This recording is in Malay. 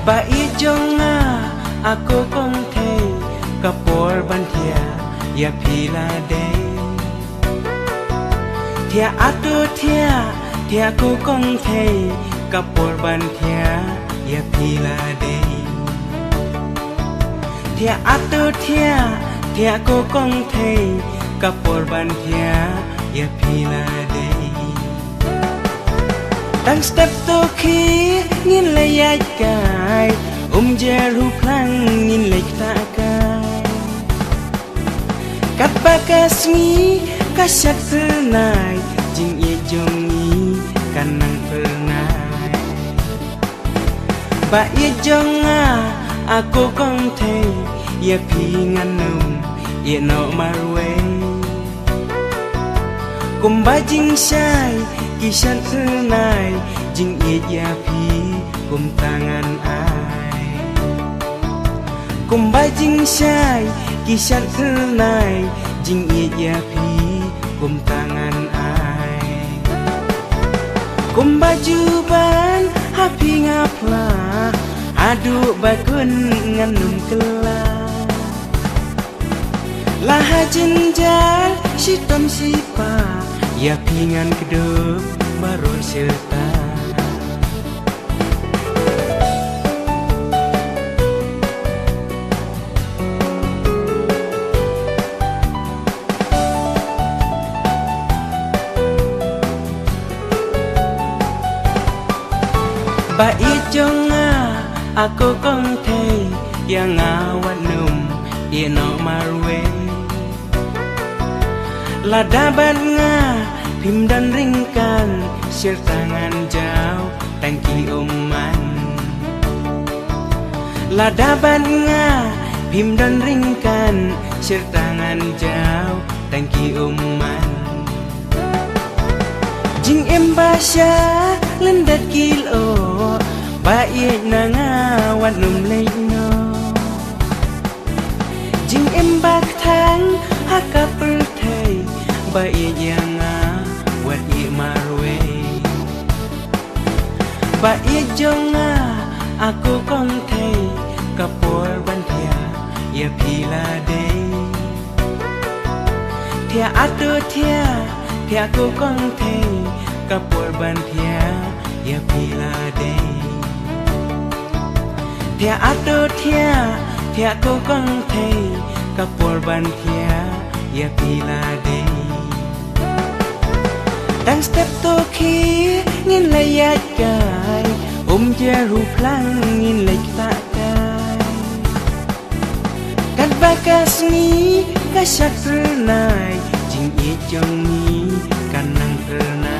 Bai jonga aku kong thei kapor ban thia ya phila de thia atu thia aku kong thei kapor ban thia ya phila de thia atu thia aku kong thei kapor ban thia ya phila de tang step to khi ngin le ya kai jeru plang ngin le ta kai kat bakasmi kasyat pernai jing ye jongi kanang pernai ba ye jonga aku kong thei ye pingan num ye no marwe kumba jing sai kisat pernai jing ye ya pi kum tangan ai kumba jing sai kisat pernai jing ye ya pi kum tangan ai kumba juban hapi ngapla adu bakun nganum kela laha jenjal sitom sipa ya pingan kedep baru serta bai jonga aku kong thei yang awat num ye no marwe ladaban nga pim dan ringkan sertangan jauh tangki uman ladaban nga pim dan ringkan sertangan jauh tangki uman jing embasya lendat kilo bai nanga wan num leino jing embak thang hakap perthai bai janga wat ye marwe bai jonga aku kong thei kapor ban thia ya phila de thia atu thia aku kong thei kapor ban thia ya phila de thia atu thia aku kong thei kapor ban thia ya phila de tang step to khi ngin le ya kai jeru plang ngin le ta kai kat bakasmi kasyat pernai jing ye jongi kanang pernai